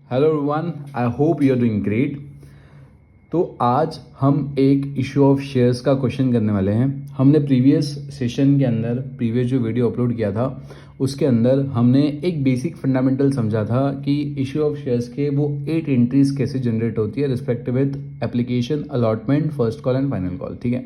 Hello everyone, I hope you are doing great. तो आज हम एक इशू ऑफ शेयर्स का क्वेश्चन करने वाले हैं। हमने प्रीवियस सेशन के अंदर प्रीवियस जो वीडियो अपलोड किया था उसके अंदर हमने एक बेसिक फंडामेंटल समझा था कि इशू ऑफ शेयर्स के वो 8 एंट्रीज कैसे जनरेट होती है respective with application, allotment, first call and final call. ठीक है,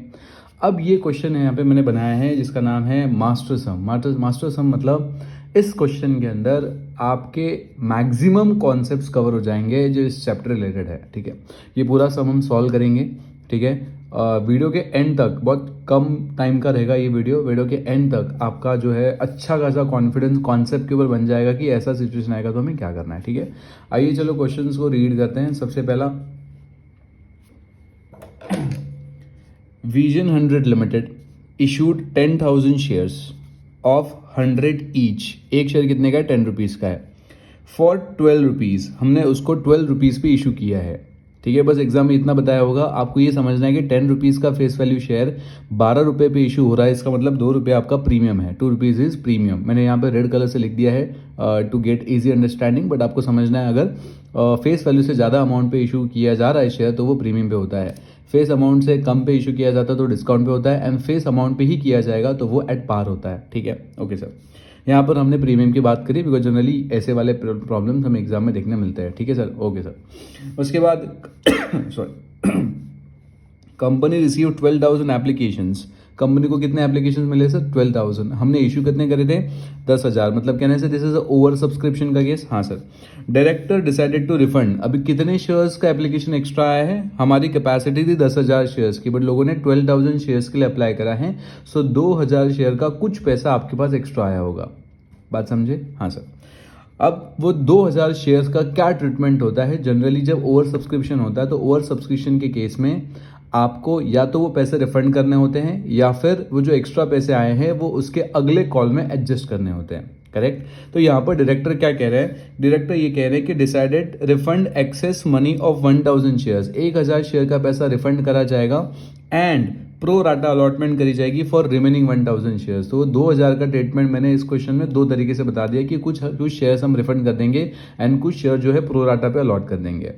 अब ये क्वेश्चन है यहाँ पे मैंने बनाया है जिसका नाम है मास्टर सम। मास्टर सम मतलब इस क्वेश्चन के अंदर आपके मैक्सिमम कॉन्सेप्ट्स कवर हो जाएंगे जो इस चैप्टर रिलेटेड है। ठीक है, ये पूरा सम हम सॉल्व करेंगे। ठीक है, वीडियो के एंड तक, बहुत कम टाइम का रहेगा ये वीडियो के एंड तक आपका जो है अच्छा खासा कॉन्फिडेंस कॉन्सेप्ट के ऊपर बन जाएगा कि ऐसा सिचुएशन आएगा तो हमें क्या करना है। ठीक है, आइए चलो क्वेश्चंस को रीड करते हैं। सबसे पहला, vision 100 limited issued 10,000 shares of 100 each. एक शेयर कितने का है? 10 रुपीज़ का है। फॉर 12 रुपीज़ हमने उसको 12 रुपीज़ पे इशू किया है। ठीक है, बस एग्जाम में इतना बताया होगा। आपको ये समझना है कि 10 रुपीज़ का फेस वैल्यू शेयर 12 रुपये पे इशू हो रहा है। इसका मतलब 2 रुपये आपका प्रीमियम है। 2 रुपीज़ इज प्रीमियम। मैंने यहाँ पे रेड कलर से लिख दिया है to get easy understanding, but आपको समझना है अगर फेस वैल्यू से ज़्यादा अमाउंट पे इशू किया जा रहा है शेयर तो वो प्रीमियम पे होता है। फेस अमाउंट से कम पे इशू किया जाता है तो डिस्काउंट पे होता है, एंड फेस अमाउंट पे ही किया जाएगा तो वो एट पार होता है। ठीक है, ओके सर। यहाँ पर हमने प्रीमियम की बात करी बिकॉज जनरली ऐसे वाले प्रॉब्लम्स हमें एग्जाम में देखने मिलते हैं। ठीक है सर, ओके सर। उसके बाद sorry, company receive 12,000 applications. Company को कितने एप्लीकेशन मिले सर? 12,000। हमने इशू कितने करे थे? 10,000। मतलब कहने से दिस इज ओवर सब्सक्रिप्शन का केस। हाँ sir. Director decided to refund. अभी कितने शेयर्स का एप्लीकेशन एक्स्ट्रा आया है? हमारी कैपेसिटी थी 10,000 शेयर्स की, बट लोगों ने 12,000 शेयर्स के लिए अप्लाई करा है, सो 2,000 शेयर का कुछ पैसा आपके पास एक्स्ट्रा आया होगा। बात समझे? हाँ सर। अब वो 2,000 शेयर्स का क्या ट्रीटमेंट होता है? जनरली जब ओवर सब्सक्रिप्शन होता है तो ओवर सब्सक्रिप्शन के केस में आपको या तो वो पैसे रिफंड करने होते हैं या फिर वो जो एक्स्ट्रा पैसे आए हैं वो उसके अगले कॉल में एडजस्ट करने होते हैं। करेक्ट। तो यहाँ पर डायरेक्टर क्या कह रहे हैं? डायरेक्टर ये कह रहे हैं कि decided refund excess money of 1,000 shares. 1,000 share का पैसा रिफंड करा जाएगा एंड प्रो राटा अलॉटमेंट करी जाएगी फॉर रिमेनिंग 1,000 शेयर्स। तो 2,000 का ट्रीटमेंट मैंने इस क्वेश्चन में दो तरीके से बता दिया कि कुछ शेयर्स हम रिफंड कर देंगे एंड कुछ शेयर जो है प्रो राटा पे अलॉट कर देंगे।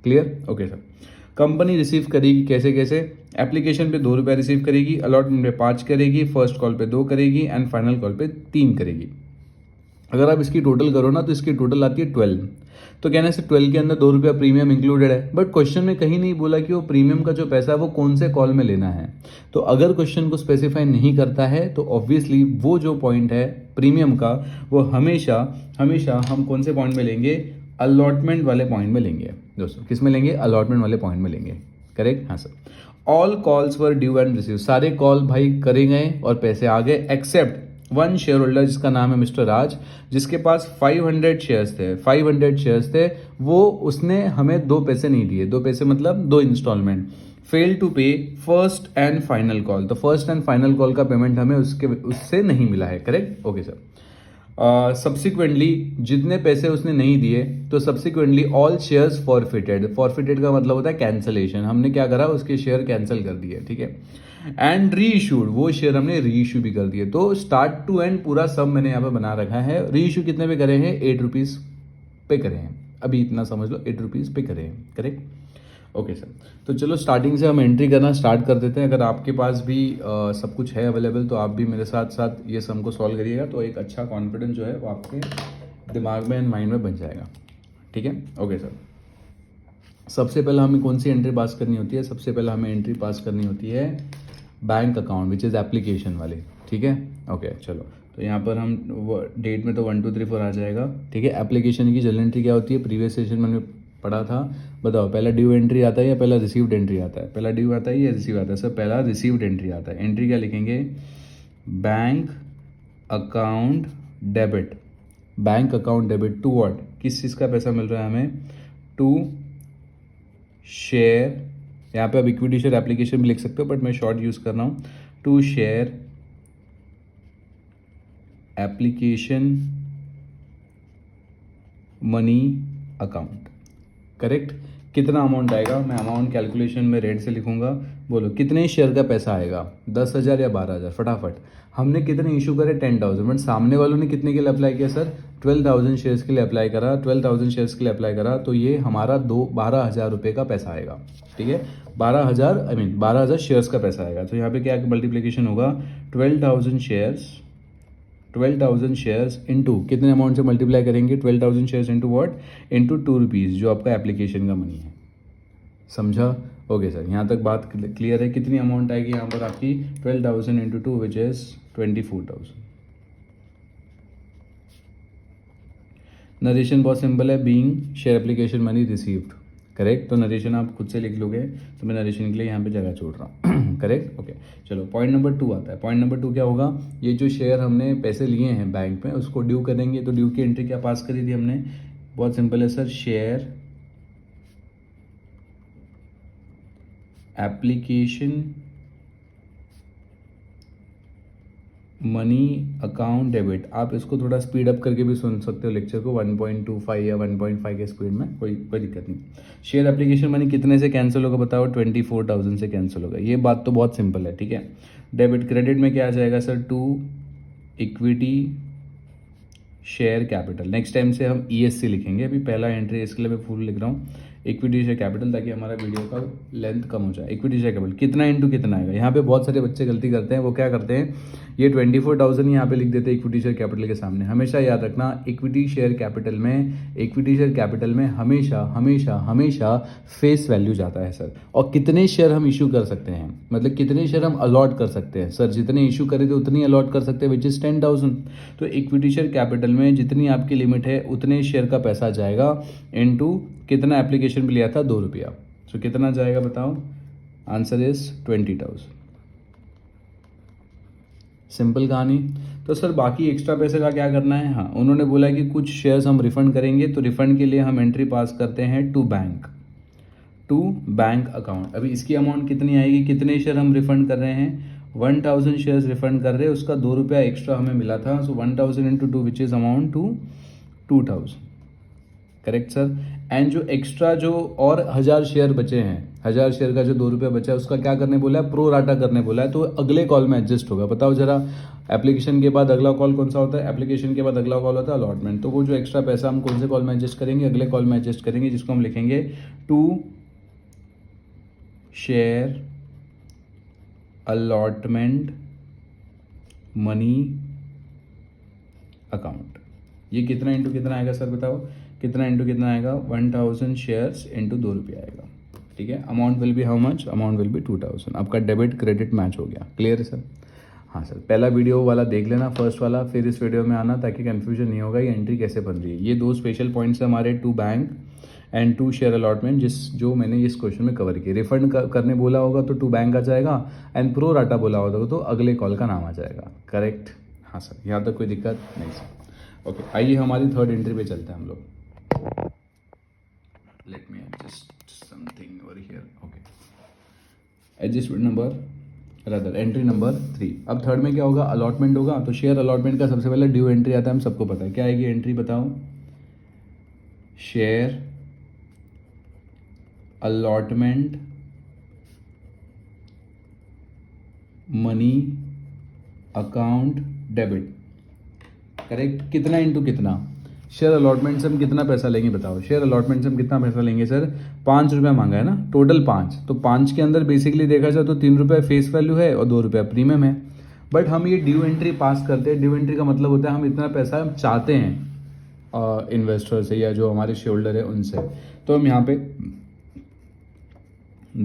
Clear? Okay sir. Company receive करेगी कैसे कैसे? एप्लीकेशन पे 2 रुपये रिसीव करेगी, अलॉटमेंट पे 5 करेगी, फर्स्ट कॉल पे 2 करेगी एंड फाइनल कॉल पे 3 करेगी। अगर आप इसकी टोटल करो ना तो इसकी टोटल आती है 12। तो कहने से 12 के अंदर 2 रुपया प्रीमियम इंक्लूडेड है, बट क्वेश्चन में कहीं नहीं बोला कि वो प्रीमियम का जो पैसा है वो कौन से कॉल में लेना है। तो अगर क्वेश्चन को स्पेसिफाई नहीं करता है तो ऑब्वियसली वो जो पॉइंट है प्रीमियम का वो हमेशा हमेशा हम कौन से पॉइंट में लेंगे? अलॉटमेंट वाले पॉइंट में लेंगे दोस्तों। किस में लेंगे? अलॉटमेंट वाले पॉइंट में लेंगे। करेक्ट? हाँ sir. All calls were due and receive. सारे कॉल भाई करे गए और पैसे आ गए एक्सेप्ट वन शेयर होल्डर जिसका नाम है मिस्टर राज, जिसके पास 500 शेयर्स थे। 500 शेयर्स थे, वो उसने हमें 2 पैसे नहीं दिए। 2 पैसे मतलब 2 इंस्टॉलमेंट। फेल टू पे फर्स्ट एंड फाइनल कॉल। तो फर्स्ट एंड फाइनल कॉल का पेमेंट हमें उससे नहीं मिला है। करेक्ट? Okay sir. सब्सिक्वेंटली जितने पैसे उसने नहीं दिए तो subsequently all shares forfeited. Forfeited का मतलब होता है कैंसलेशन। हमने क्या करा? उसके शेयर कैंसिल कर दिए। ठीक है, एंड री इशूड, वो शेयर हमने री इशू भी कर दिए। तो स्टार्ट टू एंड पूरा सब मैंने यहाँ पे बना रखा है। री इशू कितने पे करे हैं? 8 रुपीज़ पे करे हैं। अभी इतना समझ लो, 8 रुपीज़ पे करे हैं। करेक्ट? Okay sir. तो चलो स्टार्टिंग से हम एंट्री करना स्टार्ट कर देते हैं। अगर आपके पास भी सब कुछ है अवेलेबल तो आप भी मेरे साथ साथ ये सम को सॉल्व करिएगा, तो एक अच्छा कॉन्फिडेंस जो है वो आपके दिमाग में एंड माइंड में बन जाएगा। ठीक है, ओके सर। सबसे पहले हमें कौन सी एंट्री पास करनी होती है? सबसे पहले हमें एंट्री पास करनी होती है bank account which is application वाली। ठीक है, ओके चलो। तो यहाँ पर हम डेट में तो 1 2 3 4 आ जाएगा। ठीक है, एप्लीकेशन की जनरल एंट्री क्या होती है? प्रीवियस सेशन में मैंने पढ़ा था। बताओ, पहला ड्यू एंट्री आता है या पहला रिसीव्ड एंट्री आता है? पहला ड्यू आता है या रिसीव आता है? सर पहला रिसीव्ड एंट्री आता है। एंट्री क्या लिखेंगे? Bank account debit. Bank account debit to what? किस चीज़ का पैसा मिल रहा है हमें? To share. यहाँ पे अब इक्विटी शेयर एप्लीकेशन भी लिख सकते हो बट मैं शॉर्ट यूज़ कर रहा हूँ। To share application money account. Correct? कितना अमाउंट आएगा, मैं अमाउंट कैलकुलेशन में रेट से लिखूंगा। बोलो कितने शेयर का पैसा आएगा, 10,000 या 12,000, फटाफट। हमने कितने इशू करे, 10,000, बट सामने वालों ने कितने के लिए अप्लाई किया सर, 12,000 शेयर्स के लिए अप्लाई करा, 12,000 शेयर्स के लिए अप्लाई करा, तो ये हमारा 12,000 रुपये का पैसा आएगा। ठीक है, 12,000 शेयर्स का पैसा आएगा। तो यहाँ पे क्या मल्टीप्लिकेशन होगा, 12,000 शेयर्स इंटू कितने अमाउंट से मल्टीप्लाई करेंगे, 12,000 shares into what, into 2 rupees, जो आपका एप्लीकेशन का मनी है। समझा? ओके सर, यहाँ तक बात क्लियर है। कितनी अमाउंट आएगी यहाँ पर आपकी, 12,000 इंटू 2 विच इज़ 24,000। नरेशन बहुत सिंपल है, being share application money received, correct. तो नरेशन आप खुद से लिख लोगे, तो मैं नरेशन के लिए यहाँ पे जगह छोड़ रहा हूँ। Correct, okay. चलो पॉइंट नंबर 2 आता है। पॉइंट नंबर 2 क्या होगा, ये जो शेयर हमने पैसे लिए हैं बैंक में, उसको ड्यू करेंगे। तो ड्यू की एंट्री क्या पास करी थी हमने, बहुत सिंपल है sir, share application money account debit. आप इसको थोड़ा स्पीड अप करके भी सुन सकते हो लेक्चर को, 1.25 या 1.5 के स्पीड में, कोई दिक्कत नहीं। शेयर एप्लीकेशन मनी कितने से कैंसिल होगा बताओ, 24,000 से कैंसिल होगा। ये बात तो बहुत सिंपल है, ठीक है। डेबिट क्रेडिट में क्या आ जाएगा sir, to equity share capital. Next time से हम ESC लिखेंगे, अभी पहला एंट्री इसके लिए मैं फुल लिख रहा हूँ, इक्विटी शेयर कैपिटल, ताकि हमारा वीडियो का लेंथ कम हो जाए। इक्विटी शेयर कैपिटल कितना इंटू कितना आएगा, यहाँ पे बहुत सारे बच्चे गलती करते हैं। वो क्या करते हैं, ये 24,000 यहाँ पे लिख देते हैं इक्विटी शेयर कैपिटल के सामने। हमेशा याद रखना, इक्विटी शेयर कैपिटल में हमेशा फेस वैल्यू जाता है सर। और कितने शेयर हम इशू कर सकते हैं, मतलब कितने शेयर हम अलॉट कर सकते हैं सर, जितने इशू करे थे उतनी अलॉट कर सकते हैं, विच इज़ 10,000। तो इक्विटी शेयर कैपिटल में जितनी आपकी लिमिट है उतने शेयर का पैसा जाएगा, इनटू कितना एप्लीकेशन में लिया था, 2 रुपया। सो कितना जाएगा बताओ, आंसर इज 20,000। सिंपल कहानी। तो सर बाकी एक्स्ट्रा पैसे का क्या करना है, हाँ उन्होंने बोला कि कुछ शेयर्स हम रिफंड करेंगे, तो रिफंड के लिए हम एंट्री पास करते हैं टू बैंक अकाउंट। अभी इसकी अमाउंट कितनी आएगी, कितने शेयर हम रिफंड कर रहे हैं, 1,000 शेयर्स रिफंड कर रहे हैं, उसका 2 रुपया एक्स्ट्रा हमें मिला था। So 1,000 into 2 which is amount to 2,000, correct sir. And जो एक्स्ट्रा जो और 1,000 शेयर बचे हैं, 1,000 शेयर का जो 2 रुपया बचा है, उसका क्या करने बोला है, प्रो राटा करने बोला है। तो अगले कॉल में एडजस्ट होगा। बताओ जरा, एप्लीकेशन के बाद अगला कॉल कौन सा होता है, एप्लीकेशन के बाद अगला कॉल होता है अलॉटमेंट। तो वो जो एक्स्ट्रा पैसा हम कौन से कॉल में एडजस्ट करेंगे, अगले कॉल में एडजस्ट करेंगे, जिसको हम लिखेंगे to share allotment money account. ये कितना इंटू कितना आएगा सर बताओ, कितना इंटू कितना आएगा, 1,000 शेयर्स इंटू 2 रुपये आएगा। ठीक है, amount will be how much, amount will be 2,000। आपका डेबिट क्रेडिट मैच हो गया, क्लियर है सर। हाँ सर, पहला वीडियो वाला देख लेना, फर्स्ट वाला, फिर इस वीडियो में आना, ताकि कन्फ्यूजन नहीं होगा ये एंट्री कैसे बन रही है। ये 2 स्पेशल पॉइंट्स है हमारे, 2 बैंक एंड 2 शेयर अलॉटमेंट, जो मैंने इस क्वेश्चन में कवर किया। रिफंड करने बोला होगा तो 2 बैंक आ जाएगा, एंड प्रो राटा बोला होगा तो अगले कॉल का नाम आ जाएगा, करेक्ट। हाँ सर, यहाँ तक कोई दिक्कत नहीं सर। ओके, आइए हमारी थर्ड एंट्री पे चलते हैं हम लोग। Let me adjust something over here. Okay, adjustment number rather entry number 3। अब थर्ड में क्या होगा, अलॉटमेंट होगा। तो शेयर अलॉटमेंट का सबसे पहले ड्यू एंट्री आता है, हम सबको पता है। क्या आएगी एंट्री बताओ, share allotment money account debit, correct. कितना इंटू कितना, शेयर अलॉटमेंट से हम कितना पैसा लेंगे बताओ, शेयर अलॉटमेंट से हम कितना पैसा लेंगे सर, 5 रुपया मांगा है ना, टोटल 5। तो 5 के अंदर बेसिकली देखा जाए तो 3 रुपये फेस वैल्यू है और 2 रुपया प्रीमियम है। बट हम ये ड्यू एंट्री पास करते हैं। ड्यू एंट्री का मतलब होता है हम इतना पैसा हम चाहते हैं इन्वेस्टर से या जो हमारे शेयर होल्डर है उनसे। तो हम यहाँ पे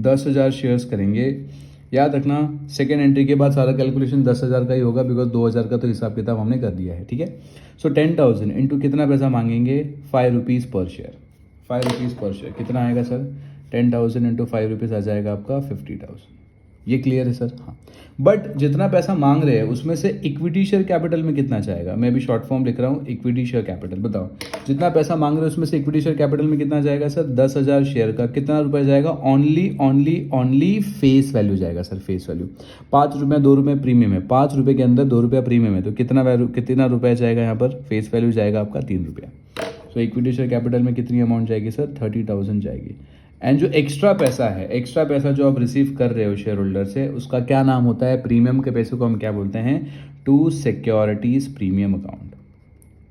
10,000 शेयर्स करेंगे। याद रखना, सेकेंड एंट्री के बाद सारा कैलकुलेशन 10,000 का ही होगा, बिकॉज 2,000 का तो हिसाब किताब हमने कर दिया है, ठीक है। सो 10,000 इंटू कितना पैसा मांगेंगे, 5 रुपीज़ पर शेयर। 5 रुपीज़ पर शेयर कितना आएगा सर, 10,000 इंटू 5 रुपीज़ आ जाएगा आपका 50,000। ये क्लियर है सर, हाँ। बट जितना पैसा मांग रहे हैं उसमें से इक्विटी शेयर कैपिटल में कितना जाएगा, मैं भी शॉर्ट फॉर्म लिख रहा हूँ, इक्विटी शेयर कैपिटल। बताओ जितना पैसा मांग रहे हैं उसमें से इक्विटी शेयर कैपिटल में कितना जाएगा सर, 10,000 शेयर का कितना रुपए जाएगा, ओनली फेस वैल्यू जाएगा सर, फेस वैल्यू। 5 रुपये 2 रुपये प्रीमियम है, 5 रुपये के अंदर 2 रुपया प्रीमियम है, तो कितना रुपया जाएगा यहाँ पर, फेस वैल्यू जाएगा आपका 3 रुपया। सो इक्विटी शेयर कैपिटल में कितनी अमाउंट जाएगी सर, 30,000 जाएगी। एंड जो एक्स्ट्रा पैसा है, एक्स्ट्रा पैसा जो आप रिसीव कर रहे हो शेयर होल्डर से, उसका क्या नाम होता है? प्रीमियम के पैसे को हम क्या बोलते हैं? To securities premium account.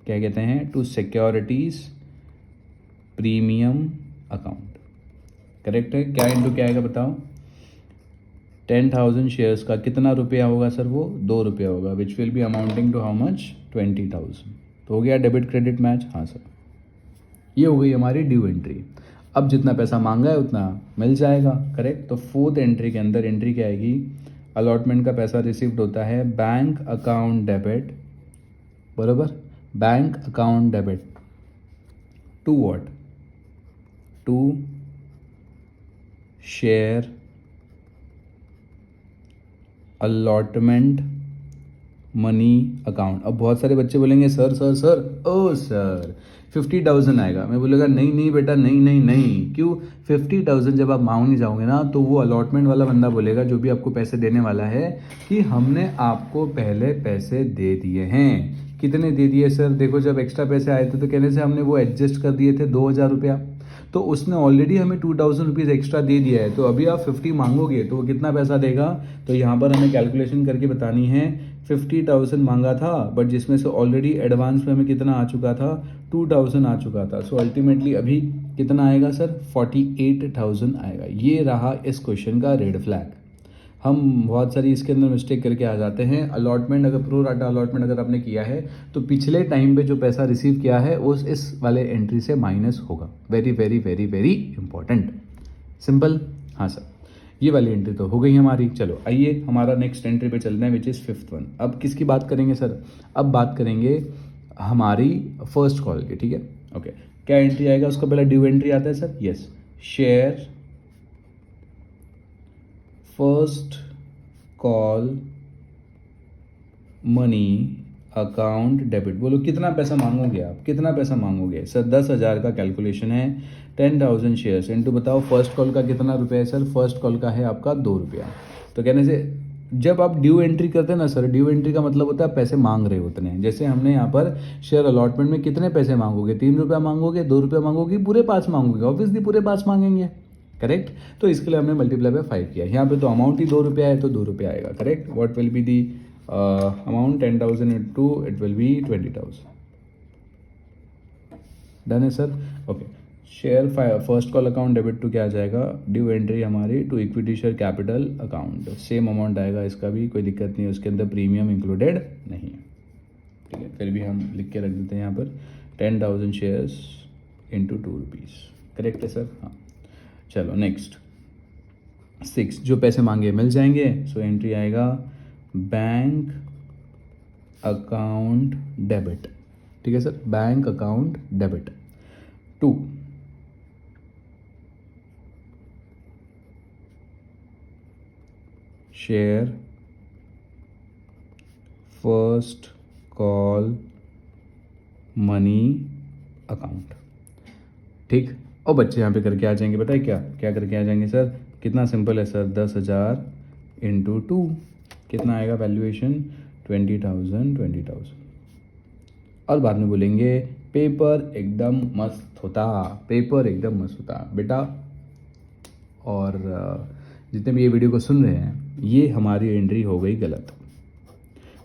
क्या कहते हैं? To securities premium account. Correct है। क्या इंटू क्या आएगा बताओ? 10,000 शेयर्स का कितना रुपया होगा सर? वो 2 रुपया होगा, which will be amounting to how much? 20,000। तो हो गया डेबिट क्रेडिट मैच। हाँ सर, ये हो गई हमारी ड्यू एंट्री। अब जितना पैसा मांगा है उतना मिल जाएगा। करेक्ट। तो फोर्थ एंट्री के अंदर एंट्री क्या आएगी? अलॉटमेंट का पैसा रिसीव्ड होता है बैंक अकाउंट डेबिट, बराबर, bank account debit to what? To share allotment money account. अब बहुत सारे बच्चे बोलेंगे सर सर सर, ओ सर 50,000 आएगा। मैं बोलेगा नहीं नहीं बेटा, नहीं नहीं नहीं। क्यों? 50,000 जब आप मांगने जाओगे ना, तो वो अलॉटमेंट वाला बंदा बोलेगा, जो भी आपको पैसे देने वाला है, कि हमने आपको पहले पैसे दे दिए हैं। कितने दे दिए सर? देखो, जब एक्स्ट्रा पैसे आए थे तो कहने से हमने वो एडजस्ट कर दिए थे 2,000 रुपया, तो उसने ऑलरेडी हमें 2,000 रुपीज़ एक्स्ट्रा दे दिया है। तो अभी आप 50 मांगोगे तो वो कितना पैसा देगा? तो यहाँ पर हमें कैलकुलेशन करके बतानी है। 50,000 मांगा था, बट जिसमें से ऑलरेडी एडवांस में हमें कितना आ चुका था? 2,000 आ चुका था। सो अल्टीमेटली अभी कितना आएगा सर? 48,000 आएगा। ये रहा इस क्वेश्चन का रेड फ्लैग। हम बहुत सारी इसके अंदर मिस्टेक करके आ जाते हैं। अलॉटमेंट अगर प्रो राटा अलॉटमेंट अगर आपने किया है, तो पिछले टाइम पे जो पैसा रिसीव किया है उस इस वाले एंट्री से माइनस होगा। Very very very very important. Simple. हाँ सर, ये वाली एंट्री तो हो गई हमारी। चलो आइए हमारा नेक्स्ट एंट्री पे चलना है, विच इज़ 5th वन। अब किसकी बात करेंगे सर? अब बात करेंगे हमारी फर्स्ट कॉल की। ठीक है, ओके। क्या एंट्री आएगा? उसका पहला ड्यू एंट्री आता है sir. Yes, share first call money account debit. बोलो कितना पैसा मांगोगे आप? कितना पैसा मांगोगे सर? 10,000 का कैलकुलेशन है। 10,000 शेयर्स इंटू बताओ फर्स्ट कॉल का कितना रुपया है सर? फर्स्ट कॉल का है आपका 2 रुपया। तो कहने से जब आप ड्यू एंट्री करते हैं ना सर, ड्यू एंट्री का मतलब होता है पैसे मांग रहे होते हैं। जैसे हमने यहाँ पर शेयर अलॉटमेंट में कितने पैसे मांगोगे? 3 रुपया मांगोगे, 2 रुपया मांगोगे, पूरे 5 मांगोगे? ऑब्वियसली पूरे 5 मांगेंगे। करेक्ट। तो इसके लिए हमने मल्टीप्लाई बाय 5 किया। यहाँ पे तो अमाउंट ही 2 रुपया है, तो 2 रुपया आएगा। Correct. What will be the amount? 10,000 into it will be 20,000। Done है sir. Okay. Share first call account debit to क्या आ जाएगा? ड्यू एंट्री हमारी to equity share capital account. Same amount आएगा, इसका भी कोई दिक्कत नहीं है, उसके अंदर प्रीमियम इंक्लूडेड नहीं है। ठीक है, फिर भी हम लिख के रख देते हैं यहाँ पर 10,000 शेयर्स इंटू 2 रुपीज़। करेक्ट है सर। हाँ, चलो नेक्स्ट 6। जो पैसे मांगे मिल जाएंगे। सो एंट्री आएगा बैंक अकाउंट डेबिट। ठीक है sir, bank account debit 2 share first call money account. ठीक। और बच्चे यहाँ पे करके आ जाएंगे, बताइए क्या क्या करके आ जाएंगे सर? कितना सिंपल है सर, 10,000 इंटू 2, कितना आएगा वैल्यूएशन? 20,000। और बाद में बोलेंगे पेपर एकदम मस्त होता, पेपर एकदम मस्त होता बेटा। और जितने भी ये वीडियो को सुन रहे हैं, ये हमारी एंट्री हो गई गलत।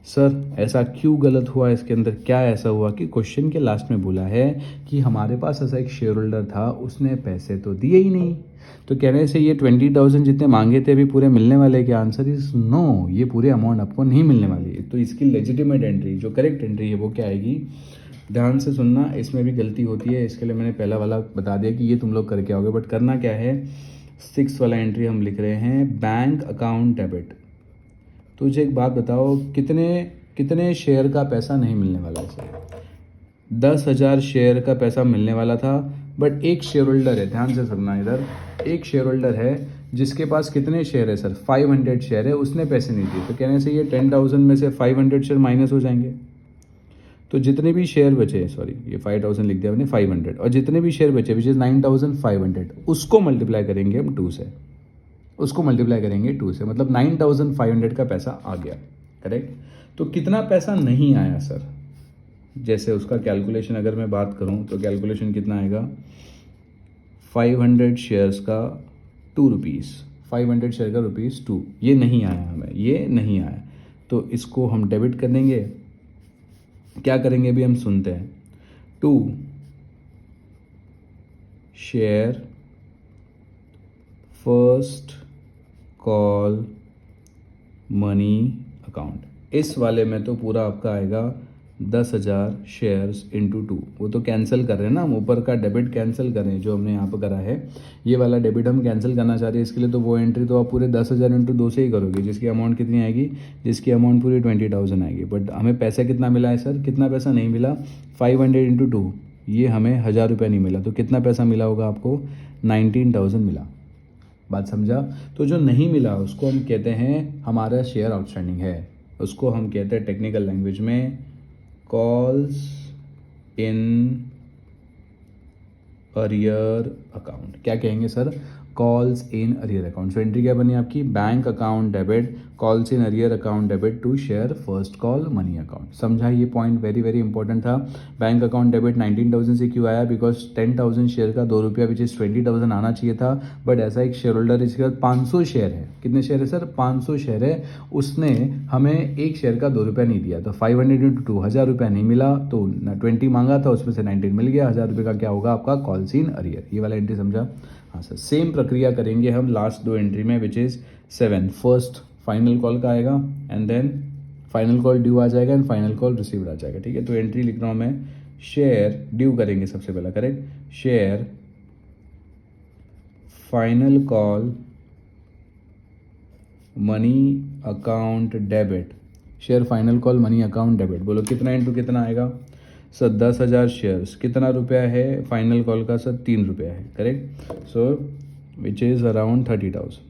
सर ऐसा क्यों गलत हुआ? इसके अंदर क्या ऐसा हुआ कि क्वेश्चन के लास्ट में बोला है कि हमारे पास ऐसा एक शेयर होल्डर था, उसने पैसे तो दिए ही नहीं। तो कहने से ये 20,000 जितने मांगे थे अभी पूरे मिलने वाले? क्या आंसर इज नो, ये पूरे अमाउंट आपको नहीं मिलने वाली है। तो इसकी लेजिटिमेट एंट्री, जो करेक्ट एंट्री है, वो क्या आएगी? ध्यान से सुनना, इसमें भी गलती होती है, इसके लिए मैंने पहला वाला बता दिया कि ये तुम लोग करके आओगे। बट करना क्या है, 6 वाला एंट्री हम लिख रहे हैं बैंक अकाउंट डेबिट। तुझे एक बात बताओ, कितने शेयर का पैसा नहीं मिलने वाला है? 10,000 शेयर का पैसा मिलने वाला था, बट एक शेयर होल्डर है, ध्यान से सुनना इधर, एक शेयर होल्डर है जिसके पास कितने शेयर है सर? 500 शेयर है, उसने पैसे नहीं दिए। तो कहने से ये 10,000 में से 500 शेयर माइनस हो जाएंगे। तो जितने भी शेयर बचे, सॉरी ये 5,000 लिख दिया हमने, 500, और जितने भी शेयर बचे विच इज़ 9,500, उसको मल्टीप्लाई करेंगे हम 2 से, उसको मल्टीप्लाई करेंगे 2 से, मतलब 9,500 का पैसा आ गया। करेक्ट। तो कितना पैसा नहीं आया सर? जैसे उसका कैलकुलेशन अगर मैं बात करूं तो कैलकुलेशन कितना आएगा? 500 शेयर्स का 2 रुपीज़, 500 शेयर का ₹2, ये नहीं आया हमें, ये नहीं आया, तो इसको हम डेबिट कर देंगे। क्या करेंगे अभी हम सुनते हैं। 2 share first call money account. इस वाले में तो पूरा आपका आएगा 10,000 शेयर्स इंटू 2। वो तो कैंसिल कर रहे हैं ना हम, ऊपर का डेबिट कैंसिल कर रहे हैं जो हमने यहाँ पर करा है, ये वाला डेबिट हम कैंसिल करना चाह रहे हैं। इसके लिए तो वो एंट्री तो आप पूरे 10,000 इंटू 2 से ही करोगे, जिसकी अमाउंट कितनी आएगी, जिसकी अमाउंट पूरी 20,000 आएगी। बट हमें पैसा कितना मिला है सर, कितना पैसा नहीं मिला, 500 इंटू 2, ये हमें 1,000 रुपये नहीं मिला। तो कितना पैसा मिला होगा आपको, 19,000 मिला। बात समझा। तो जो नहीं मिला उसको हम कहते हैं हमारा शेयर आउटस्टैंडिंग है, उसको हम कहते हैं टेक्निकल लैंग्वेज में कॉल्स इन अरियर अकाउंट। क्या कहेंगे sir, calls in arrear account. So entry क्या बनी आपकी, bank account debit, calls in arrear account debit to share first call money account. समझा, ये पॉइंट वेरी वेरी इंपॉर्टेंट था। Bank account debit 19,000 से क्यों आया, बिकॉज 10,000 शेयर का 2 रुपया विच इज़ 20,000 आना चाहिए था। बट ऐसा एक शेयर होल्डर, इसके बाद 500 शेयर है, कितने शेयर है सर, 500 शेयर है, उसने हमें एक शेयर का 2 रुपया नहीं दिया। तो 500 इंटू 2, 1,000 रुपया नहीं मिला, तो 20 मांगा था, उसमें से 19 मिल गया। 1,000 रुपये का क्या होगा आपका, कॉल्स इन अरियर। ये वाला एंट्री समझा। हाँ सर, सेम प्रक्रिया करेंगे हम लास्ट 2 एंट्री में, which is 7। First final call का आएगा and then final call due आ जाएगा एंड फाइनल कॉल रिसीव्ड आ जाएगा। ठीक है, तो एंट्री लिख रहा हूँ मैं, शेयर ड्यू करेंगे सबसे पहला, correct, share final call money account debit, share final call money account debit. बोलो कितना इंटू कितना आएगा सर, 10,000 शेयर्स, कितना रुपया है फाइनल कॉल का सर, 3 रुपया है, correct. So which is around 30,000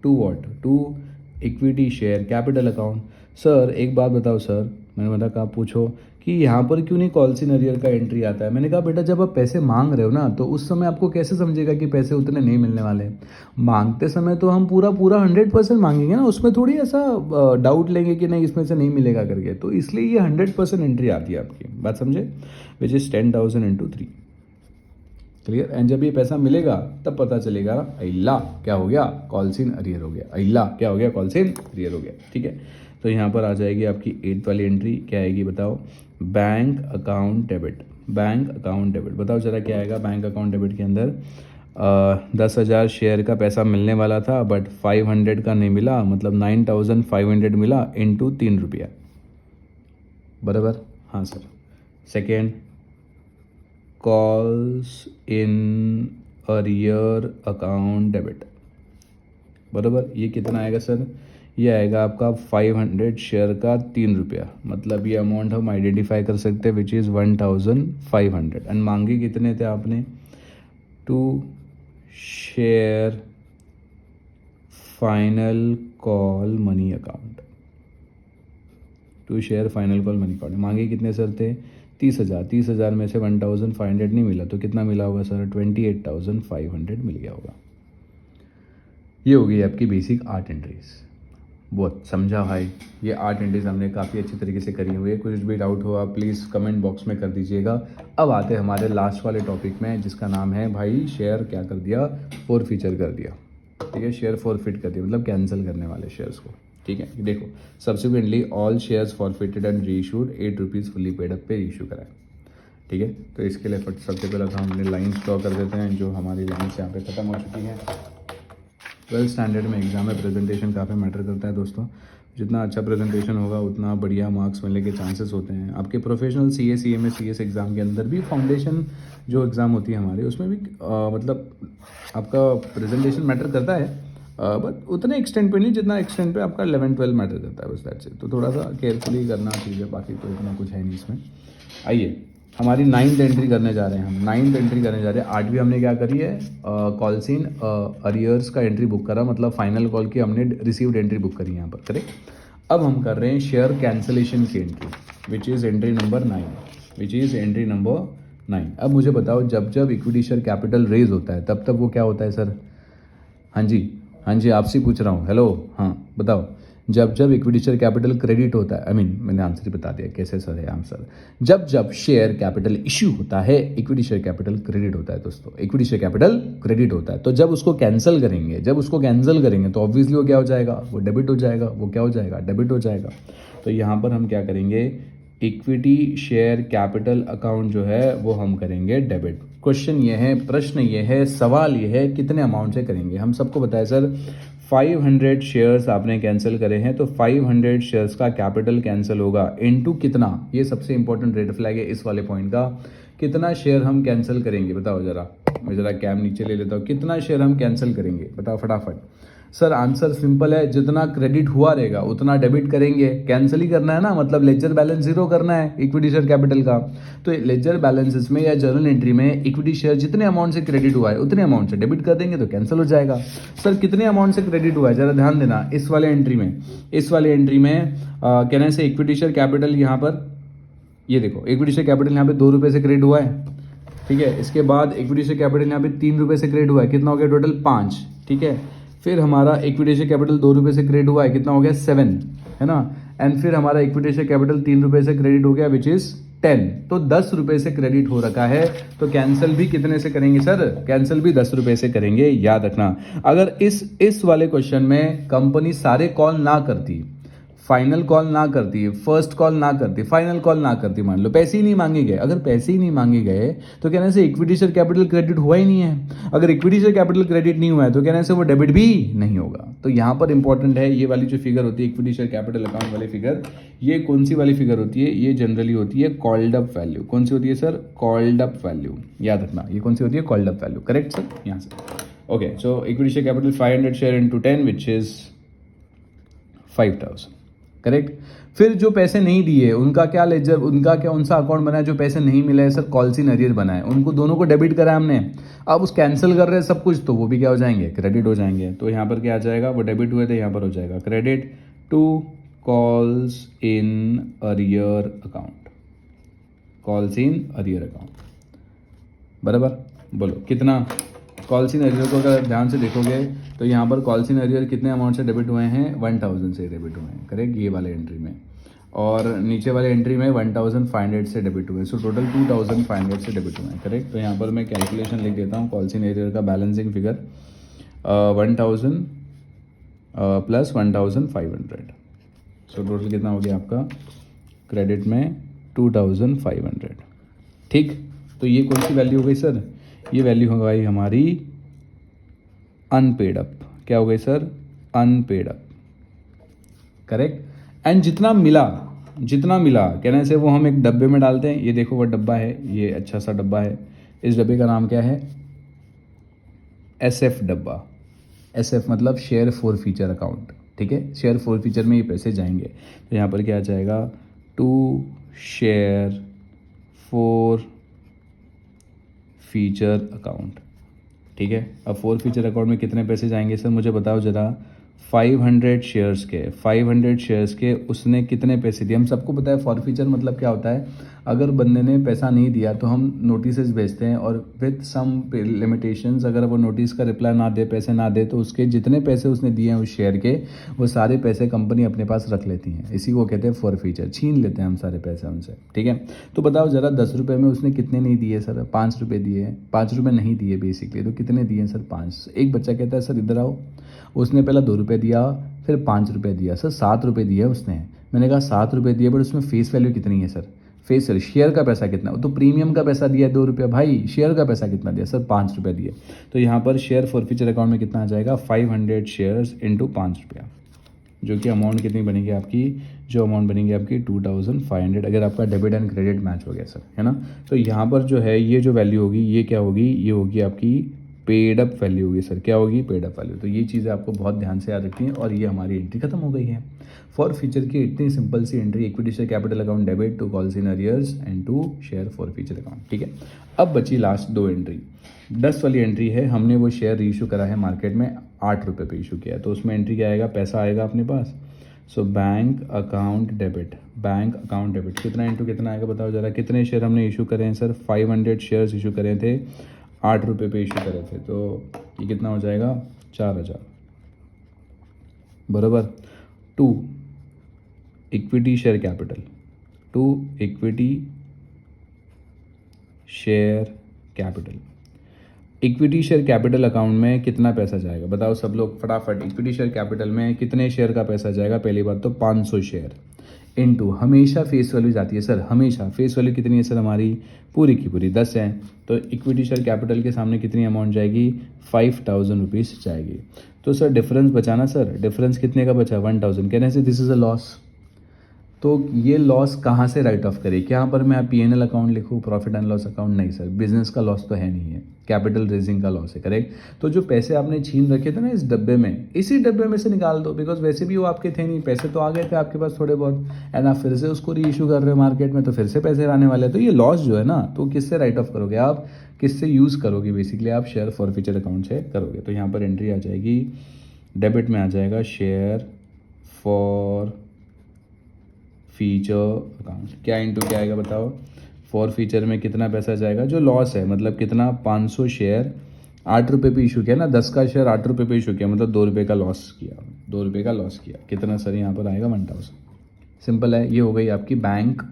to what, to equity share capital account. Sir एक बात बताओ सर, मैंने बोला कहा पूछो कि यहाँ पर क्यों नहीं कॉल्स इन अरियर का एंट्री आता है। मैंने कहा बेटा जब आप पैसे मांग रहे हो ना, तो उस समय आपको कैसे समझेगा कि पैसे उतने नहीं मिलने वाले। मांगते समय तो हम पूरा 100% मांगेंगे ना, उसमें थोड़ी ऐसा डाउट लेंगे कि नहीं इसमें से नहीं मिलेगा करके। तो इसलिए ये 100% एंट्री आती है आपकी, बात समझे, which is 10,000 into 3। Clear. And जब ये पैसा मिलेगा तब पता चलेगा अल्लाह क्या हो गया, कॉल्स इन अरियर हो गया, अल्लाह क्या हो गया, कॉल्स इन अरियर हो गया। ठीक है, तो यहाँ पर आ जाएगी आपकी 8th वाली एंट्री, क्या आएगी बताओ, bank account debit. Bank account debit, बताओ जरा क्या आएगा बैंक अकाउंट डेबिट के अंदर। 10,000 शेयर का पैसा मिलने वाला था, बट 500 का नहीं मिला, मतलब 9,500 मिला इंटू 3 रुपया, बराबर। हाँ sir. Second, calls in arrear account debit, बराबर। ये कितना आएगा सर, ये आएगा आपका 500 शेयर का 3 रुपया, मतलब ये अमाउंट हम आइडेंटिफाई कर सकते हैं, विच इज़ 1,500। एंड मांगे कितने थे आपने, to share final call money account, to share final call money account. मांगे कितने सर थे, 30,000। 30,000 में से 1,500 नहीं मिला, तो कितना मिला होगा सर, 28,500 मिल गया होगा। ये हो गई आपकी बेसिक 8 एंट्रीज। बहुत समझा भाई, ये 8 एंट्रीज हमने काफ़ी अच्छी तरीके से करी हुई है। कुछ भी डाउट हो आप प्लीज़ कमेंट बॉक्स में कर दीजिएगा। अब आते हैं हमारे लास्ट वाले टॉपिक में, जिसका नाम है भाई शेयर क्या कर दिया, फॉरफीचर कर दिया। ठीक है, शेयर फॉरफिट कर दिया, मतलब कैंसिल करने वाले शेयर्स को। ठीक है, देखो, subsequently all shares forfeited and reissued 8 rupees fully paid up पे इशू कराए। ठीक है, तो इसके लिए सबसे पहले तो हम अपनी लाइन्स ड्रॉ कर देते हैं, जो हमारी लाइन्स यहाँ पे ख़त्म हो चुकी हैं। 12th स्टैंडर्ड में एग्जाम में प्रेजेंटेशन काफ़ी मैटर करता है दोस्तों। जितना अच्छा प्रेजेंटेशन होगा उतना बढ़िया मार्क्स मिलने के चांसेस होते हैं। आपके professional CA CMA CS exam के अंदर भी फाउंडेशन जो एग्ज़ाम होती है हमारी, उसमें भी मतलब आपका प्रेजेंटेशन मैटर करता है, बट उतने एक्सटेंट पे नहीं जितना एक्सटेंट पे आपका 11-12 मैटर करता है, बस दैट्स इट। तो थोड़ा सा केयरफुली करना चाहिए, बाकी तो इतना कुछ है नहीं इसमें। आइए हमारी 9th एंट्री करने जा रहे हैं हम, 9th एंट्री करने जा रहे हैं। 8वीं हमने क्या करी है, कॉल्स इन अरियर्स का एंट्री बुक करा, मतलब फाइनल कॉल की हमने रिसीव्ड एंट्री बुक करी यहाँ पर, करेक्ट। अब हम कर रहे हैं शेयर कैंसिलेशन की entry, which is entry number 9, which is entry number 9। अब मुझे बताओ, जब जब इक्विटी शेयर कैपिटल रेज होता है तब वो क्या होता है सर। हाँ जी आपसे पूछ रहा हूँ, हेलो, हाँ बताओ। जब जब इक्विटी शेयर कैपिटल क्रेडिट होता है, मैंने आंसर ही बता दिया कैसे सर है आंसर। जब जब शेयर कैपिटल इश्यू होता है इक्विटी शेयर कैपिटल क्रेडिट होता है दोस्तों, इक्विटी शेयर कैपिटल क्रेडिट होता है। तो जब उसको कैंसिल करेंगे तो ऑब्वियसली वो क्या हो जाएगा, वो डेबिट हो जाएगा। वो क्या हो जाएगा, डेबिट हो जाएगा। तो यहाँ पर हम क्या करेंगे, इक्विटी शेयर कैपिटल अकाउंट जो है वो हम करेंगे डेबिट। क्वेश्चन ये है, प्रश्न ये है, सवाल ये है कितने अमाउंट से करेंगे। हम सबको बताया सर 500 शेयर्स आपने कैंसिल करे हैं, तो 500 शेयर्स का कैपिटल कैंसिल होगा इनटू कितना, ये सबसे इंपॉर्टेंट रेड फ्लैग है इस वाले पॉइंट का। कितना शेयर हम कैंसिल करेंगे बताओ जरा, मैं जरा कैम नीचे ले लेता हूँ। कितना शेयर हम कैंसिल करेंगे बताओ फटाफट। सर आंसर सिंपल है, जितना क्रेडिट हुआ रहेगा उतना डेबिट करेंगे। कैंसिल ही करना है ना, मतलब लेजर बैलेंस जीरो करना है इक्विटी शेयर कैपिटल का। तो लेजर बैलेंसेस में या जर्नल एंट्री में इक्विटी शेयर जितने अमाउंट से क्रेडिट हुआ है उतने अमाउंट से डेबिट कर देंगे तो कैंसिल हो जाएगा। सर कितने अमाउंट से क्रेडिट हुआ है जरा ध्यान देना इस वाले एंट्री में। इस वाले एंट्री में कहने से इक्विटी शेयर कैपिटल यहाँ पर, ये देखो इक्विटी शेयर कैपिटल यहाँ पे 2 रुपये से क्रेडिट हुआ है, ठीक है। इसके बाद इक्विटी शेयर कैपिटल यहाँ पे 3 रुपये से क्रेडिट हुआ है, कितना हो गया टोटल 5, ठीक है। फिर हमारा इक्विटी शेयर कैपिटल 2 रुपये से क्रेडिट हुआ है, कितना हो गया 7, है ना। एंड फिर हमारा इक्विटी शेयर कैपिटल 3 रुपये से क्रेडिट हो गया विच इज 10, तो 10 रुपये से क्रेडिट हो रखा है। तो कैंसिल भी कितने से करेंगे सर, कैंसिल भी 10 रुपये से करेंगे, याद रखना। अगर इस वाले क्वेश्चन में कंपनी सारे कॉल ना करती, फाइनल कॉल ना करती, फर्स्ट कॉल ना करती, फाइनल कॉल ना करती, मान लो पैसे ही नहीं मांगे गए, अगर पैसे ही नहीं मांगे गए तो कहने से इक्विटी शेयर कैपिटल क्रेडिट हुआ ही नहीं है। अगर इक्विटी शेयर कैपिटल क्रेडिट नहीं हुआ है तो कहने से वो डेबिट भी नहीं होगा। तो यहाँ पर इंपॉर्टेंट है ये वाली जो फिगर होती है इक्विटी शेयर कैपिटल अकाउंट वाली फिगर, ये कौन सी वाली फिगर होती है, ये जनरली होती है कॉल्ड अप वैल्यू। कौन सी होती है सर, कॉल्ड अप वैल्यू, याद रखना ये कौन सी होती है, called up value, correct sir. यहाँ से okay, so equity share capital 500 share into 10 which is 5000, correct. फिर जो पैसे नहीं दिए उनका क्या लेजर, उनका क्या उनसा अकाउंट बना है, जो पैसे नहीं मिले हैं सर कॉल्स इन अरियर बना है, उनको दोनों को डेबिट करा है हमने। अब उस कैंसिल कर रहे हैं सब कुछ तो वो भी क्या हो जाएंगे, क्रेडिट हो जाएंगे। तो यहाँ पर क्या आ जाएगा, वो डेबिट हुए थे यहाँ पर हो जाएगा credit to calls in arrear account, calls in arrear account, बराबर। बोलो कितना कॉल्स इन अरियर को अगर ध्यान से देखोगे तो यहाँ पर कॉल्स इन अरियर कितने अमाउंट से डेबिट हुए हैं, 1000 से डेबिट हुए हैं, करेक्ट, ये वाले एंट्री में। और नीचे वाले एंट्री में 1500 से डेबिट हुए, सो टोटल 2500 से डेबिट हुए हैं, करेक्ट। तो यहाँ पर मैं कैलकुलेशन लिख देता हूँ, कॉल्स इन अरियर का balancing figure 1000 plus 1500, so total कितना हो गया आपका क्रेडिट में 2500, ठीक। तो ये कौन सी वैल्यू हो गई सर, ये वैल्यू हो गई हमारी अनपेड अप। क्या हो गई sir, unpaid up, correct. And जितना मिला कहने से वो हम एक डब्बे में डालते हैं। ये देखो वो डब्बा है, ये अच्छा सा डब्बा है, इस डब्बे का नाम क्या है, SF डब्बा। SF मतलब शेयर फॉर फ्यूचर अकाउंट, ठीक है। शेयर फॉर फ्यूचर में ये पैसे जाएंगे। तो यहाँ पर क्या आ जाएगा, to share forfeiture account, ठीक है। अब फॉर फ्यूचर अकाउंट में कितने पैसे जाएंगे सर मुझे बताओ जरा। 500 शेयर्स के उसने कितने पैसे दिए, हम सबको पता है फॉर फ्यूचर मतलब क्या होता है। अगर बंदे ने पैसा नहीं दिया तो हम नोटिस भेजते हैं और विद सम लिमिटेशंस, अगर वो नोटिस का रिप्लाई ना दे, पैसे ना दे, तो उसके जितने पैसे उसने दिए हैं उस शेयर के वो सारे पैसे कंपनी अपने पास रख लेती है। इसी को कहते हैं फॉर फ्यूचर, छीन लेते हैं हम सारे पैसे उनसे, ठीक है। तो बताओ जरा 10 रुपये में उसने कितने नहीं दिए सर, 5 रुपये दिए, 5 रुपये नहीं दिए बेसिकली, तो कितने दिए सर 5। एक बच्चा कहता है सर इधर आओ, उसने पहला 2 रुपये दिया, फिर 5 रुपये दिया, सर 7 रुपये दिए उसने। मैंने कहा 7 रुपये दिए, बट उसमें फेस वैल्यू कितनी है सर, फेस वैल्यू शेयर का पैसा कितना, तो प्रीमियम का पैसा दिया 2 रुपये, भाई शेयर का पैसा कितना दिया सर 5 रुपये दिए। तो यहाँ पर शेयर फॉर फ्यूचर अकाउंट में कितना आ जाएगा, 500 शेयर्स इंटू 5 रुपया, जो कि अमाउंट कितनी बनेगी आपकी, जो अमाउंट बनेगी आपकी 2500, अगर आपका डेबिट एंड क्रेडिट मैच हो गया सर, है ना। तो यहाँ पर जो है ये जो वैल्यू होगी ये क्या होगी, ये होगी आपकी पेड अप वैल्यू होगी सर, क्या होगी, पेड अप वैल्यू। तो ये चीज़ें आपको बहुत ध्यान से याद रखनी है। और ये हमारी एंट्री खत्म हो गई है फॉर फ्यूचर की, इतनी सिंपल सी entry, equity share capital account debit to calls in arrears and to share forfeiture account, ठीक है। अब बची लास्ट 2 एंट्री, 10 वाली एंट्री है, हमने वो शेयर रीइशू करा है मार्केट में 8 रुपये पे इशू किया है, तो उसमें एंट्री क्या आएगा, पैसा आएगा अपने पास। So bank account debit, bank account debit कितना इंटू कितना आएगा बताओ जरा। कितने शेयर हमने इशू करे हैं सर, 500 शेयर्स इशू करे थे, 8 रुपये पे इशू करे थे, तो ये कितना हो जाएगा 4000, बराबर। To equity share capital, to equity share capital. Equity share capital account में कितना पैसा जाएगा बताओ सब लोग फटाफट। इक्विटी शेयर कैपिटल में कितने शेयर का पैसा जाएगा? पहली बात तो 500 शेयर इनटू, हमेशा फेस वैल्यू जाती है सर, हमेशा फेस वैल्यू कितनी है सर हमारी? पूरी की पूरी 10 है। तो इक्विटी शेयर कैपिटल के सामने कितनी अमाउंट जाएगी? 5000 रुपीज़ जाएगी। तो सर डिफरेंस बचाना सर, डिफरेंस कितने का बचा? 1000। कहने से दिस इज़ अ लॉस। तो ये लॉस कहाँ से राइट ऑफ करें? क्या यहाँ पर मैं P&L अकाउंट लिखूँ, प्रॉफिट एंड लॉस अकाउंट? नहीं सर, बिजनेस का लॉस तो है नहीं है, कैपिटल रेजिंग का लॉस है, करेक्ट। तो जो पैसे आपने छीन रखे थे ना इस डब्बे में, इसी डब्बे में से निकाल दो, बिकॉज वैसे भी वो आपके थे नहीं, पैसे तो आ गए थे आपके पास थोड़े बहुत, एंड आप फिर से उसको री इशू कर रहे हो मार्केट में, तो फिर से पैसे आने वाले हैं। तो ये लॉस जो है ना, तो किससे राइट ऑफ करोगे आप? किससे यूज़ करोगे? बेसिकली आप शेयर फॉरफीचर अकाउंट से करोगे। तो यहाँ पर एंट्री आ जाएगी, डेबिट में आ जाएगा शेयर फॉर फीचर अकाउंट। क्या इंटू क्या आएगा बताओ? फॉर फीचर में कितना पैसा जाएगा? जो लॉस है, मतलब कितना? 500 शेयर 8 रुपये पे इशू किया ना, 10 का शेयर 8 रुपये पे इशू किया, मतलब 2 रुपये का लॉस किया, 2 रुपये का लॉस किया। कितना सर यहाँ पर आएगा? 1000। सिंपल है, ये हो गई आपकी बैंक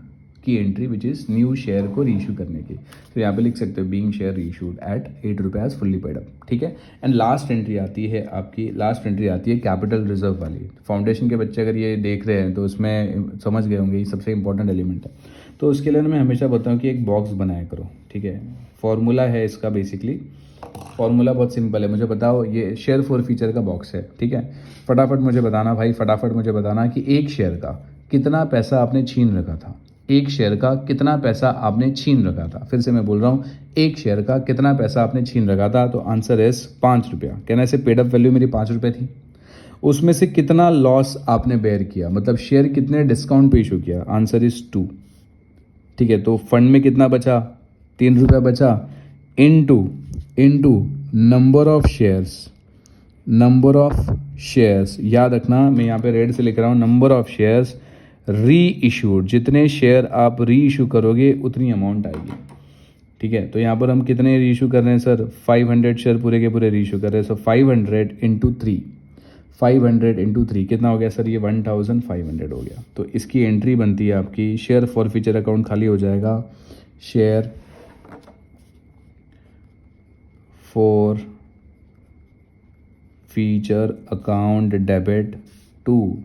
की entry which is new share को रीइशू करने की। तो यहाँ पे लिख सकते हो बीइंग शेयर रीइशूड एट 8 रुपये फुल्ली पेड अप, ठीक है। एंड लास्ट एंट्री आती है आपकी, लास्ट एंट्री आती है कैपिटल रिजर्व वाली। फाउंडेशन के बच्चे अगर ये देख रहे हैं तो उसमें समझ गए होंगे, ये सबसे इंपॉर्टेंट एलिमेंट है। तो उसके लिए मैं हमेशा बताऊँ कि एक बॉक्स बनाया करो, ठीक है। फॉर्मूला है इसका, बेसिकली फॉर्मूला बहुत सिंपल है। मुझे बताओ, ये शेयर फॉर फीचर का बॉक्स है, ठीक है। फटाफट मुझे बताना भाई, फटाफट मुझे बताना कि एक शेयर का कितना पैसा आपने छीन रखा था? एक शेयर का कितना पैसा आपने छीन रखा था? फिर से मैं बोल रहा हूँ, एक शेयर का कितना पैसा आपने छीन रखा था? तो आंसर इज 5 रुपया। कहना से पेड अप वैल्यू मेरी 5 रुपये थी, उसमें से कितना लॉस आपने बेयर किया, मतलब शेयर कितने डिस्काउंट पे इशू किया? आंसर इज 2, ठीक है। तो फंड में कितना बचा? 3 रुपया बचा, into number of shares, number of shares याद रखना, मैं यहाँ पे रेड से लिख रहा हूँ, नंबर ऑफ शेयर्स री इशूड। जितने शेयर आप री इशू करोगे उतनी अमाउंट आएगी, ठीक है। तो यहाँ पर हम कितने री इशू कर रहे हैं सर? 500 शेयर पूरे के पूरे री इशू कर रहे हैं। सो 500 इंटू 3, 500 इंटू 3 कितना हो गया सर? ये 1500 हो गया। तो इसकी एंट्री बनती है आपकी, शेयर फॉर फीचर अकाउंट खाली हो जाएगा, share forfeiture account debit to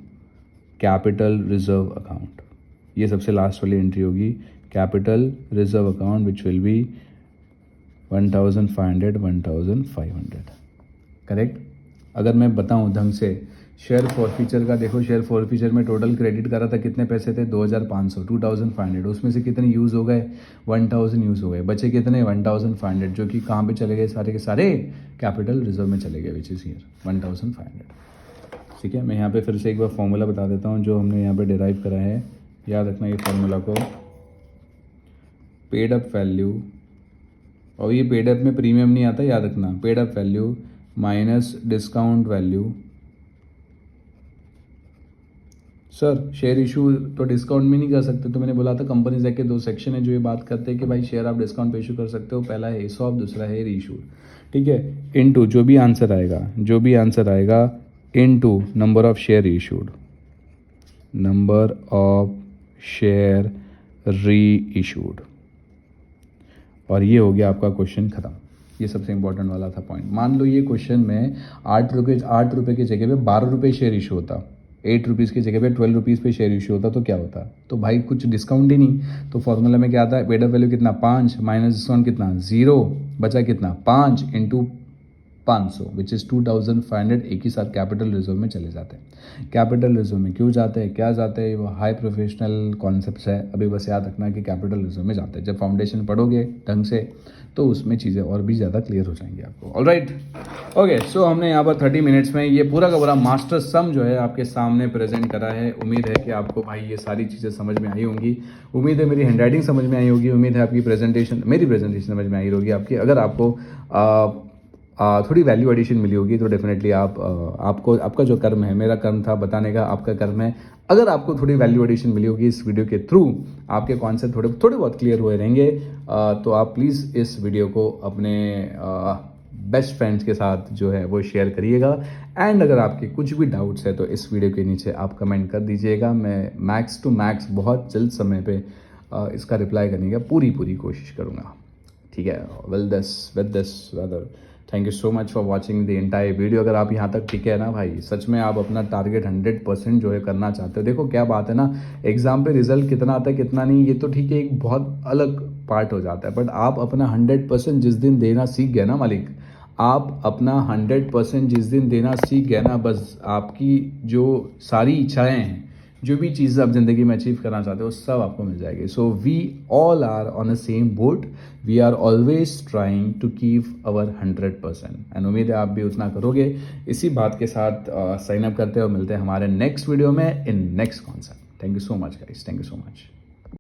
capital reserve account. ये सबसे लास्ट वाली एंट्री होगी, capital reserve account which will be 1500, 1500, correct. अगर मैं बताऊं ढंग से, शेयर फॉर फीचर का देखो, शेयर फॉर फीचर में टोटल क्रेडिट करा था, कितने पैसे थे? 2500, 2500। उसमें से कितने यूज़ हो गए? 1000 यूज़ हो गए, बचे कितने? 1500, जो कि कहाँ पे चले गए? सारे के सारे कैपिटल रिजर्व में चले गए, विच इज़ हियर 1500, ठीक है। मैं यहाँ पे फिर से एक बार फॉर्मूला बता देता हूँ जो हमने यहाँ पे डिराइव करा है, याद रखना ये फॉर्मूला को। पेड अप वैल्यू, और ये पेड अप में प्रीमियम नहीं आता, याद रखना, paid up value minus discount value. Sir share issue तो डिस्काउंट में नहीं कर सकते, तो मैंने बोला था कंपनीज एक्ट के 2 सेक्शन है जो ये बात करते हैं कि भाई शेयर आप डिस्काउंट पे इशू कर सकते हो। पहला है ESOP, दूसरा है रीइशू, ठीक है। इनटू जो भी आंसर आएगा into number of share issued, number of share री इशूड, और ये हो गया आपका क्वेश्चन खत्म। ये सबसे इंपॉर्टेंट वाला था पॉइंट। मान लो ये क्वेश्चन में 8 रुपये की जगह पे 12 रुपये शेयर इशू होता, 8 रुपीज़ की जगह पे 12 रुपीज़ पे शेयर इशू होता, तो क्या होता? तो भाई कुछ डिस्काउंट ही नहीं। तो फॉर्मूला में क्या आता है? पेड अप वैल्यू कितना? 5 माइनस डिस्काउंट कितना? 0, बचा कितना? 5 इंटू 500 विच इज़ 2500, एक ही साथ कैपिटल रिजर्व में चले जाते हैं। कैपिटल रिजर्व में क्यों जाते हैं, क्या जाते हैं, वो हाई प्रोफेशनल कॉन्सेप्ट्स है, अभी बस याद रखना कि कैपिटल रिजर्व में जाते हैं। जब फाउंडेशन पढ़ोगे ढंग से तो उसमें चीज़ें और भी ज़्यादा क्लियर हो जाएंगी आपको। Alright, okay. सो हमने यहाँ पर 30 मिनट्स में ये पूरा का पूरा मास्टर सम जो है आपके सामने प्रेजेंट करा है। उम्मीद है कि आपको भाई ये सारी चीज़ें समझ में आई होंगी, उम्मीद है मेरी हैंडराइटिंग समझ में आई होगी, उम्मीद है आपकी प्रेजेंटेशन, मेरी प्रेजेंटेशन समझ में आई होगी आपकी। अगर आपको थोड़ी वैल्यू एडिशन मिली होगी तो डेफिनेटली आपको, आपका जो कर्म है, मेरा कर्म था बताने का, आपका कर्म है। अगर आपको थोड़ी वैल्यू एडिशन मिली होगी इस वीडियो के थ्रू, आपके कॉन्सेप्ट थोड़े बहुत क्लियर हुए रहेंगे, तो आप प्लीज़ इस वीडियो को अपने बेस्ट फ्रेंड्स के साथ जो है वो शेयर करिएगा। एंड अगर आपके कुछ भी डाउट्स है तो इस वीडियो के नीचे आप कमेंट कर दीजिएगा। मैं मैक्स टू मैक्स बहुत जल्द समय पे इसका रिप्लाई करने का पूरी कोशिश करूँगा। ठीक है, with this brother, thank you so much for watching the entire video. अगर आप यहाँ तक टिके हैं ना भाई, सच में आप अपना टारगेट 100% जो है करना चाहते हो। देखो क्या बात है ना, एग्जाम पे रिजल्ट कितना आता है कितना नहीं ये तो ठीक है, एक बहुत अलग पार्ट हो जाता है, बट आप अपना 100% जिस दिन देना सीख गए ना मालिक, आप अपना 100% जिस दिन देना सीख गए ना, बस आपकी जो सारी इच्छाएं हैं, जो भी चीज़ें आप ज़िंदगी में अचीव करना चाहते हो सब आपको मिल जाएगी। So we all are on a same boat, we are always trying to keep our 100%। And उम्मीद है आप भी उतना करोगे। इसी बात के साथ साइन अप करते हैं और मिलते हैं हमारे नेक्स्ट वीडियो में in next concept. Thank you so much guys, thank you so much.